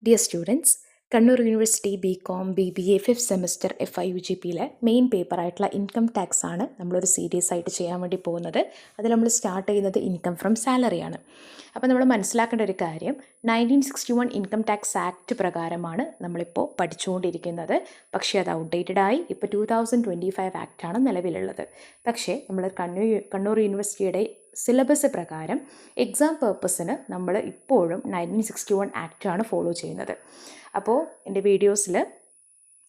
Dear students, Kannur university BCom BBA 5th semester FIUGPയിലെ main paper ആയിട്ടുള്ള income tax ആണ് നമ്മളൊരു സീരീസ് ആയിട്ട് ചെയ്യാൻ വേണ്ടി പോകുന്നത്. അതിൽ നമ്മൾ സ്റ്റാർട്ട് ചെയ്യുന്നത് ഇൻകം ഫ്രം സാലറിയാണ്. അപ്പോൾ നമ്മൾ മനസ്സിലാക്കേണ്ട ഒരു കാര്യം 1961 ഇൻകം ടാക്സ് ആക്ട് പ്രകാരമാണ് നമ്മളിപ്പോൾ പഠിച്ചുകൊണ്ടിരിക്കുന്നത്. പക്ഷേ അത് ഔട്ട്ഡേറ്റഡ് ആയി ഇപ്പോൾ 2025 ആക്റ്റാണ് നിലവിലുള്ളത്. പക്ഷേ നമ്മൾ കണ്ണൂർ യൂണിവേഴ്സിറ്റിയുടെ സിലബസ് പ്രകാരം എക്സാം പേർപ്പസിന് നമ്മൾ ഇപ്പോഴും 1961 ആക്റ്റാണ് ഫോളോ ചെയ്യുന്നത്. അപ്പോൾ എൻ്റെ വീഡിയോസിൽ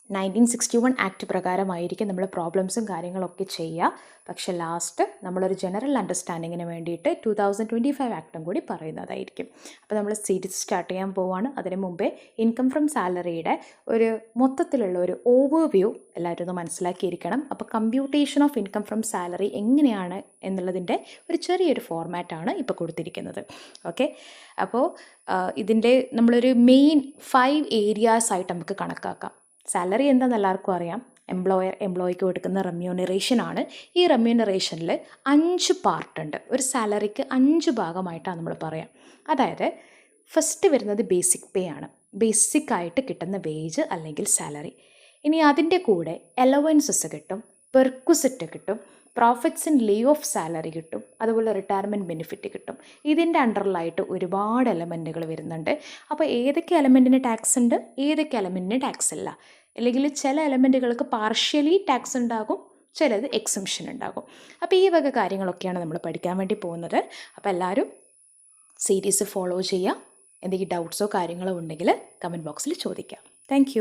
1961 ആക്ട് പ്രകാരമായിരിക്കും നമ്മൾ പ്രോബ്ലംസും കാര്യങ്ങളൊക്കെ ചെയ്യുക. പക്ഷെ ലാസ്റ്റ് നമ്മളൊരു ജനറൽ അണ്ടർസ്റ്റാൻഡിങ്ങിന് വേണ്ടിയിട്ട് 2025 ആക്ടും കൂടി പറയുന്നതായിരിക്കും. അപ്പോൾ നമ്മൾ സീരീസ് സ്റ്റാർട്ട് ചെയ്യാൻ പോവുകയാണ്. അതിന് മുമ്പേ ഇൻകം ഫ്രം സാലറിയുടെ ഒരു മൊത്തത്തിലുള്ള ഒരു ഓവർവ്യൂ എല്ലാവരും ഒന്ന് മനസ്സിലാക്കിയിരിക്കണം. അപ്പോൾ computation of income from salary എങ്ങനെയാണ് എന്നുള്ളതിൻ്റെ ഒരു ചെറിയൊരു ഫോർമാറ്റാണ് ഇപ്പോൾ കൊടുത്തിരിക്കുന്നത്. ഓക്കെ, അപ്പോൾ ഇതിൻ്റെ നമ്മളൊരു മെയിൻ 5 ഏരിയാസ് ആയിട്ട് നമുക്ക് കണക്കാക്കാം. സാലറി എന്താണെന്ന് എല്ലാവർക്കും അറിയാം. എംപ്ലോയിക്ക് കൊടുക്കുന്ന റെമ്യൂണറേഷൻ ആണ്. ഈ റെമ്യൂണറേഷനിൽ 5 പാർട്ടുണ്ട്. ഒരു സാലറിക്ക് 5 ഭാഗമായിട്ടാണ് നമ്മൾ പറയാം. അതായത് ഫസ്റ്റ് വരുന്നത് ബേസിക് പേ ആണ്. ബേസിക് ആയിട്ട് കിട്ടുന്ന വേജ് അല്ലെങ്കിൽ സാലറി. ഇനി അതിൻ്റെ കൂടെ അലവൻസസ് കിട്ടും, പെർക്വിസിറ്റ് കിട്ടും, profits in lieu of salary കിട്ടും, അതുപോലെ റിട്ടയർമെൻറ്റ് ബെനിഫിറ്റ് കിട്ടും. ഇതിൻ്റെ അണ്ടറിലായിട്ട് ഒരുപാട് എലമെൻറ്റുകൾ വരുന്നുണ്ട്. അപ്പോൾ ഏതൊക്കെ എലമെൻറ്റിന് ടാക്സ് ഉണ്ട്, ഏതൊക്കെ എലമെൻറ്റിന് ടാക്സ് ഇല്ല, അല്ലെങ്കിൽ ചില എലമെൻറ്റുകൾക്ക് പാർഷ്യലി ടാക്സ് ഉണ്ടാകും, ചിലത് എക്സംഷൻ ഉണ്ടാകും. അപ്പോൾ ഈ വക കാര്യങ്ങളൊക്കെയാണ് നമ്മൾ പഠിക്കാൻ വേണ്ടി പോകുന്നത്. അപ്പോൾ എല്ലാവരും സീരീസ് ഫോളോ ചെയ്യുക. എന്തെങ്കിലും ഡൗട്ട്സോ കാര്യങ്ങളോ ഉണ്ടെങ്കിൽ കമൻറ്റ് ബോക്സിൽ ചോദിക്കാം. താങ്ക്